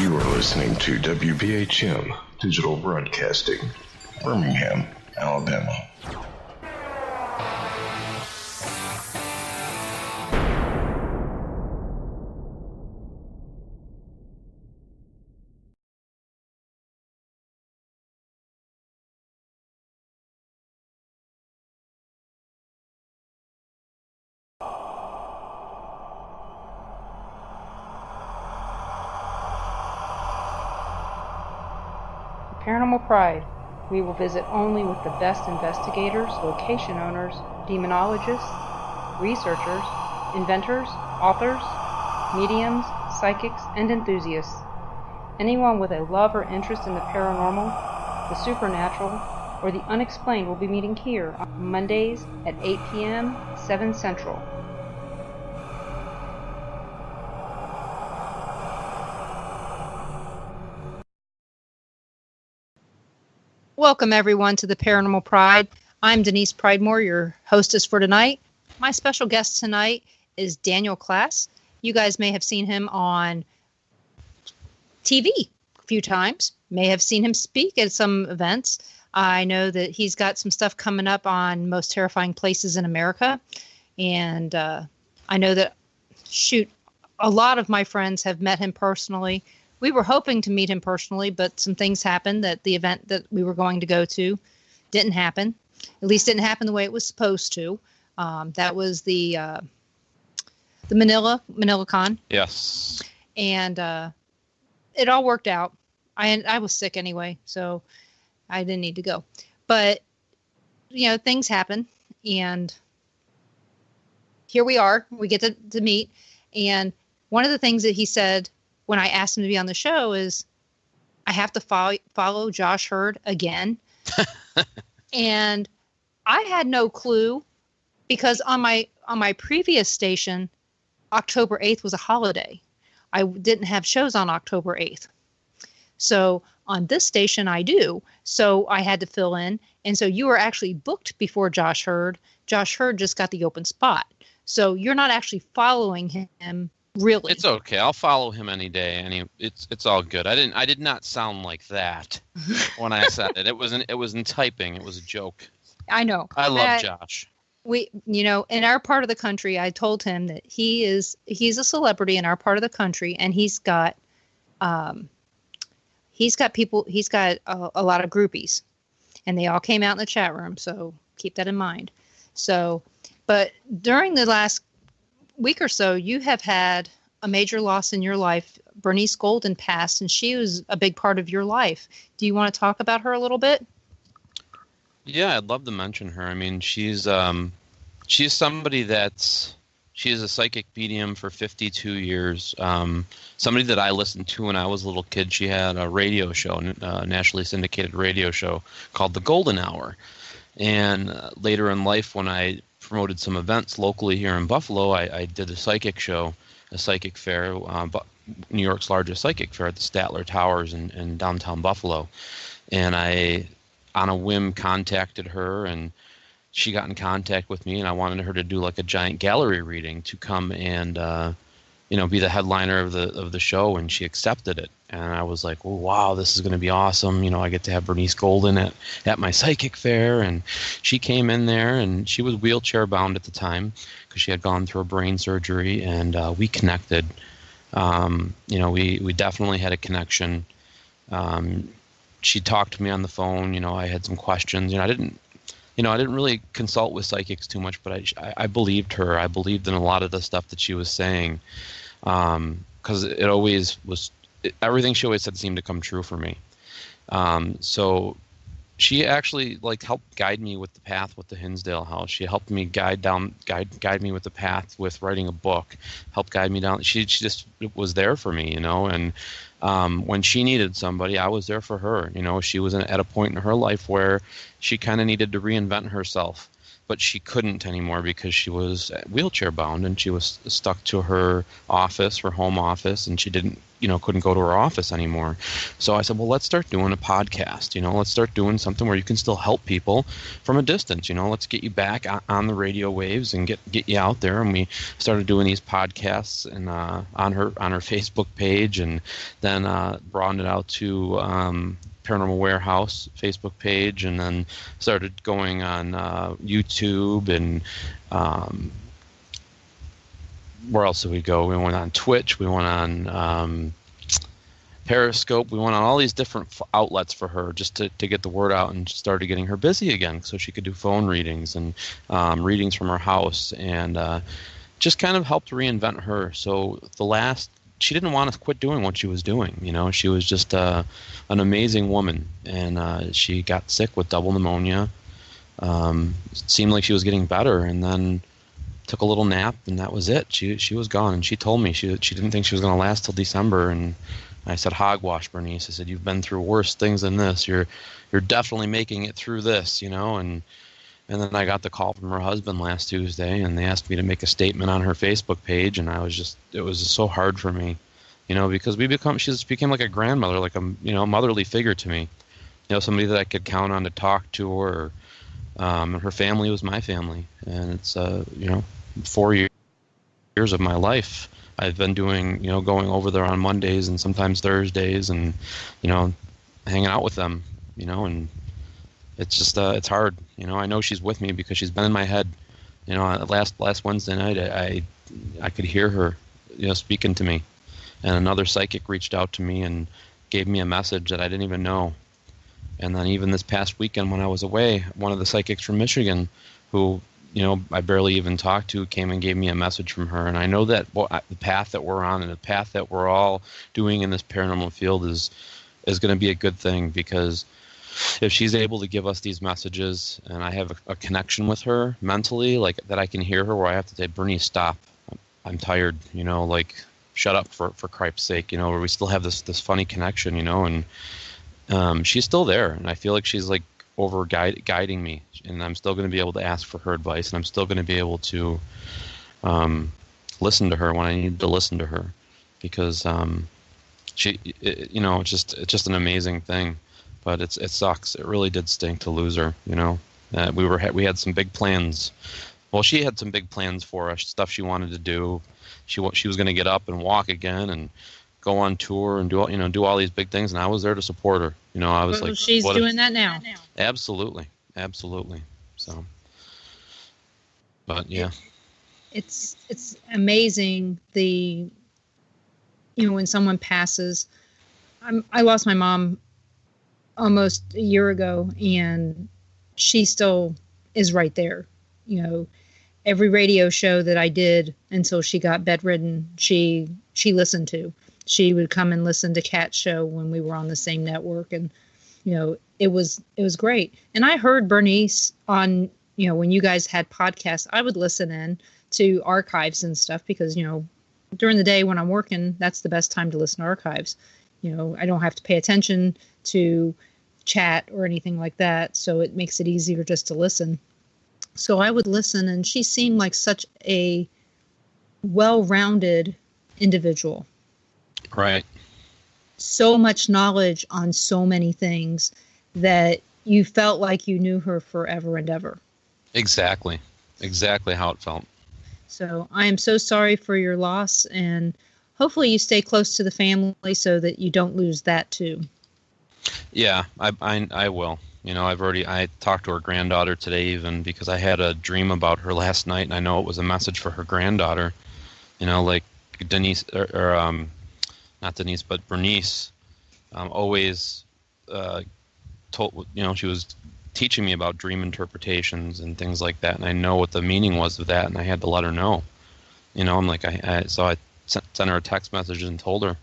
You are listening to WBHM Digital Broadcasting, Birmingham, Alabama. Paranormal Pride. We will visit only with the best investigators, location owners, demonologists, researchers, inventors, authors, mediums, psychics, and enthusiasts. Anyone with a love or interest in the paranormal, the supernatural, or the unexplained will be meeting here on Mondays at 8 p.m., 7 Central. Welcome, everyone, to the Paranormal Pride. I'm Denise Pridemore, your hostess for tonight. My special guest tonight is Daniel Klaes. You guys may have seen him on TV a few times, may have seen him speak at some events. I know that he's got some stuff coming up on Most Terrifying Places in America. And I know that, a lot of my friends have met him personally. We were hoping to meet him personally, but some things happened that the event that we were going to go to didn't happen. At least didn't happen the way it was supposed to. That was the Manila Con. Yes. And it all worked out. I was sick anyway, so I didn't need to go. But, things happen. And here we are. We get to meet. And one of the things that he said when I asked him to be on the show is, I have to follow Josh Hurd again. And I had no clue, because on my previous station, October 8th was a holiday. I didn't have shows on October 8th. So on this station, I do. So I had to fill in. And so you were actually booked before Josh Hurd. Josh Hurd just got the open spot. So you're not actually following him. Really? It's okay. I'll follow him any day. It's all good. I did not sound like that when I said it. It was in typing. It was a joke. I know. I love Josh. In our part of the country, I told him that he's a celebrity in our part of the country, and he's got a lot of groupies, and they all came out in the chat room. So keep that in mind. So, but during the last week or so, you have had a major loss in your life. Bernice Golden passed, and she was a big part of your life. Do you want to talk about her a little bit? Yeah, I'd love to mention her. I mean, she's somebody she is a psychic medium for 52 years. Somebody that I listened to when I was a little kid. She had a radio show, a nationally syndicated radio show called The Golden Hour. And later in life, when I promoted some events locally here in Buffalo, I did a psychic show, a psychic fair, New York's largest psychic fair at the Statler Towers in downtown Buffalo. And I, on a whim, contacted her, and she got in contact with me, and I wanted her to do like a giant gallery reading to come and be the headliner of the show, and she accepted it. And I was like, oh, wow, this is going to be awesome. I get to have Bernice Golden at my psychic fair. And she came in there, and she was wheelchair bound at the time because she had gone through a brain surgery, and we connected. We definitely had a connection. She talked to me on the phone. I had some questions. I didn't really consult with psychics too much, but I believed her. I believed in a lot of the stuff that she was saying, because it always was. Everything she always said seemed to come true for me. So she actually helped guide me with the path with the Hinsdale House. She helped me guide me with the path with writing a book, helped guide me down. She just was there for me, and when she needed somebody, I was there for her. She was at a point in her life where she kind of needed to reinvent herself. but she couldn't anymore because she was wheelchair bound and she was stuck to her office, her home office, and she couldn't go to her office anymore. So I said, well, let's start doing a podcast. Let's start doing something where you can still help people from a distance. Let's get you back on the radio waves and get you out there. And we started doing these podcasts and on her Facebook page, and then broadened it out to Paranormal Warehouse Facebook page, and then started going on YouTube, and where else did we go? We went on Twitch, we went on Periscope, we went on all these different outlets for her just to get the word out, and started getting her busy again so she could do phone readings and readings from her house, and just kind of helped reinvent her. So she didn't want to quit doing what she was doing. She was just an amazing woman, and she got sick with double pneumonia. It seemed like she was getting better, and then took a little nap, and that was it. She was gone, and she told me she didn't think she was going to last till December. And I said, hogwash, Bernice. I said, you've been through worse things than this. You're definitely making it through this, And then I got the call from her husband last Tuesday, and they asked me to make a statement on her Facebook page, and it was just so hard for me, because she just became like a grandmother, like a motherly figure to me, somebody that I could count on to talk to her, and her family was my family, and it's 4 years of my life I've been doing, going over there on Mondays and sometimes Thursdays, and hanging out with them, and it's just it's hard. I know she's with me because she's been in my head. Last Wednesday night I could hear her speaking to me, and another psychic reached out to me and gave me a message that I didn't even know. And then even this past weekend when I was away, one of the psychics from Michigan, who I barely even talked to, came and gave me a message from her. And I know that the path that we're on and the path that we're all doing in this paranormal field is going to be a good thing, because if she's able to give us these messages, and I have a connection with her mentally, like that I can hear her, where I have to say, Bernice, stop. I'm tired, shut up for Christ's sake, where we still have this funny connection, and she's still there. And I feel like she's like guiding me, and I'm still going to be able to ask for her advice, and I'm still going to be able to listen to her when I need to listen to her, because it's just an amazing thing. But it sucks. It really did stink to lose her. We had some big plans. Well, she had some big plans for us, stuff she wanted to do. She was going to get up and walk again and go on tour and do all these big things, and I was there to support her. I was like, she's doing that now. Absolutely. So, but yeah, it's amazing when someone passes. I lost my mom almost a year ago, and she still is right there. Every radio show that I did until she got bedridden, she listened to. She would come and listen to Cat's show when we were on the same network, and it was great. And I heard Bernice on when you guys had podcasts. I would listen in to archives and stuff, because during the day when I'm working, that's the best time to listen to archives. I don't have to pay attention to chat or anything like that, so it makes it easier just to listen. So I would listen, and she seemed like such a well-rounded individual. Right. So much knowledge on so many things that you felt like you knew her forever and ever. Exactly how it felt. So I am so sorry for your loss, and hopefully you stay close to the family so that you don't lose that too. Yeah, I will. I talked to her granddaughter today, even because I had a dream about her last night, and I know it was a message for her granddaughter. Like Denise, or not Denise, but Bernice, always told. She was teaching me about dream interpretations and things like that, and I know what the meaning was of that, and I had to let her know. I'm like, so I sent her a text message and told her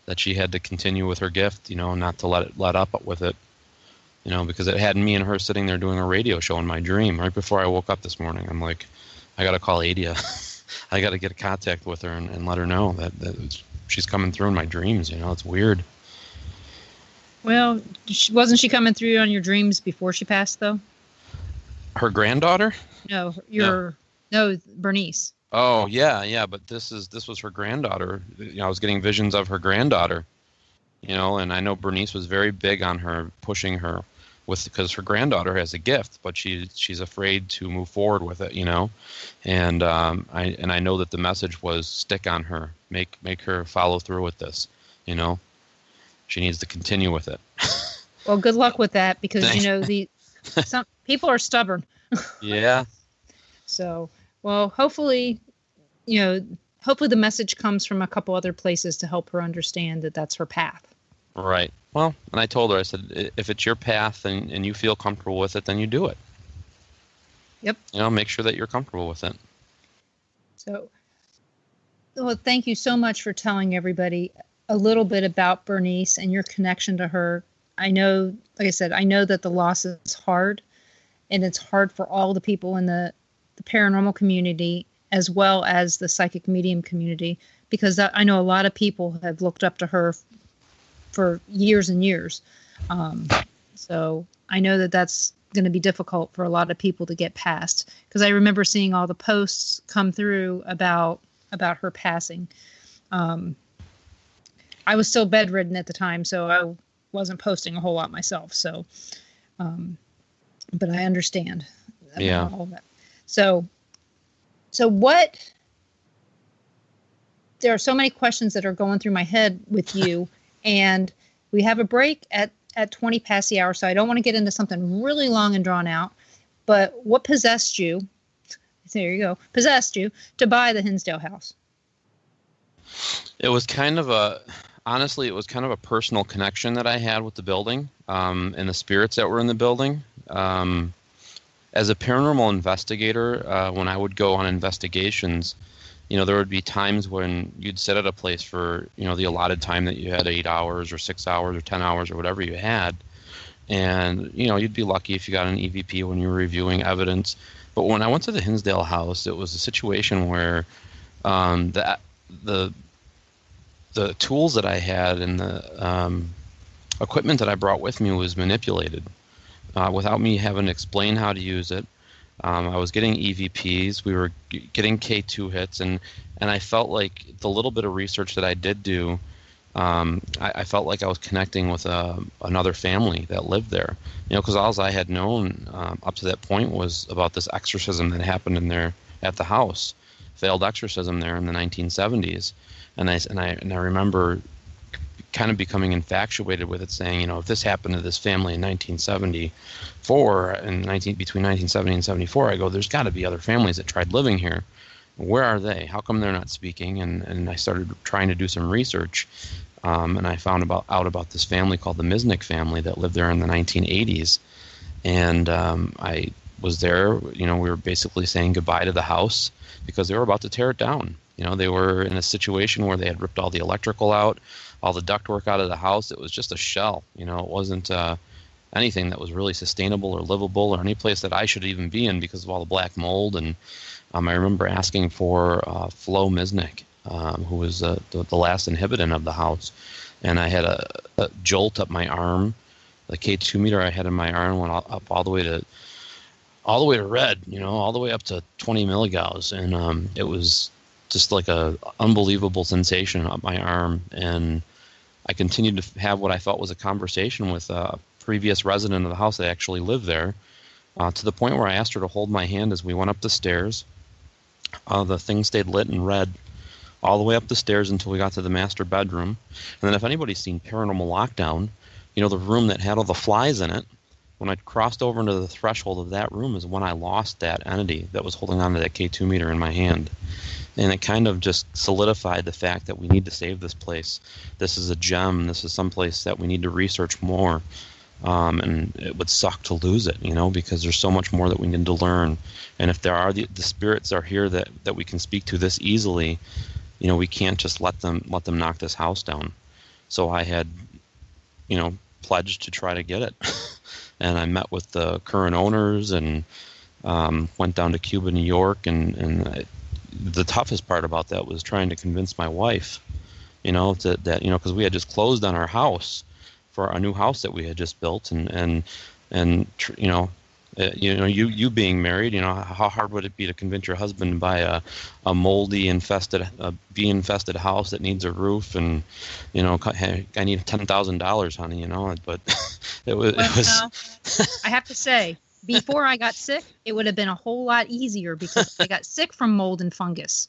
that she had to continue with her gift, not to let up with it, because it had me and her sitting there doing a radio show in my dream right before I woke up this morning. I'm like, I got to call Adia. I got to get in contact with her and let her know that she's coming through in my dreams. It's weird. Well, wasn't she coming through on your dreams before she passed, though? Her granddaughter? No, No. no, Bernice. Oh yeah, but this was her granddaughter. I was getting visions of her granddaughter. And I know Bernice was very big on her pushing her because her granddaughter has a gift, but she's afraid to move forward with it. And I know that the message was stick on her, make her follow through with this. She needs to continue with it. Well, good luck with that, because some people are stubborn. Yeah. So, well, hopefully the message comes from a couple other places to help her understand that that's her path. Right. Well, and I told her, I said, if it's your path and you feel comfortable with it, then you do it. Yep. Make sure that you're comfortable with it. So, well, thank you so much for telling everybody a little bit about Bernice and your connection to her. I know, like I said, I know that the loss is hard, and it's hard for all the people in the paranormal community as well as the psychic medium community, because I know a lot of people have looked up to her for years and years. So I know that that's going to be difficult for a lot of people to get past, because I remember seeing all the posts come through about her passing. I was still bedridden at the time, so I wasn't posting a whole lot myself. So, but I understand about all that. So what? There are so many questions that are going through my head with you, and we have a break at 20 past the hour, so I don't want to get into something really long and drawn out. But what possessed you? There you go. Possessed you to buy the Hinsdale House? It was kind of a personal connection that I had with the building, and the spirits that were in the building. As a paranormal investigator, when I would go on investigations, there would be times when you'd sit at a place for, the allotted time that you had, 8 hours or 6 hours or 10 hours or whatever you had. And, you'd be lucky if you got an EVP when you were reviewing evidence. But when I went to the Hinsdale House, it was a situation where the tools that I had and the equipment that I brought with me was manipulated without me having to explain how to use it. I was getting EVPs. We were getting K2 hits, and I felt like the little bit of research that I did do, I felt like I was connecting with another family that lived there. Because all I had known up to that point was about this exorcism that happened in there at the house, failed exorcism there in the 1970s, and I remember kind of becoming infatuated with it, saying, if this happened to this family in 1974, between 1970 and 74, I go, there's got to be other families that tried living here. Where are they? How come they're not speaking? And I started trying to do some research, and I found out about this family called the Misnick family that lived there in the 1980s. And I was there. We were basically saying goodbye to the house because they were about to tear it down. They were in a situation where they had ripped all the electrical out, all the ductwork out of the house. It was just a shell. It wasn't anything that was really sustainable or livable or any place that I should even be in because of all the black mold. And I remember asking for Flo Misnick, who was the last inhabitant of the house. And I had a jolt up my arm. The K2 meter I had in my arm went up all the way to red, all the way up to 20 milligauss. And it was just like a unbelievable sensation up my arm. And I continued to have what I thought was a conversation with a previous resident of the house that actually lived there, to the point where I asked her to hold my hand as we went up the stairs. The thing stayed lit and red all the way up the stairs until we got to the master bedroom. And then if anybody's seen Paranormal Lockdown, the room that had all the flies in it, when I crossed over into the threshold of that room is when I lost that entity that was holding on to that K2 meter in my hand. And it kind of just solidified the fact that we need to save this place. This is a gem. This is some place that we need to research more. And it would suck to lose it, because there's so much more that we need to learn. And if there are the spirits are here that we can speak to this easily, we can't just let them knock this house down. So I had, pledged to try to get it. And I met with the current owners and went down to Cuba, New York, and the toughest part about that was trying to convince my wife, because we had just closed on our house for a new house that we had just built, and You being married, how hard would it be to convince your husband to buy a moldy infested, bee infested house that needs a roof, and hey, I need $10,000, honey, but it was. Well, I have to say, before I got sick, it would have been a whole lot easier because I got sick from mold and fungus.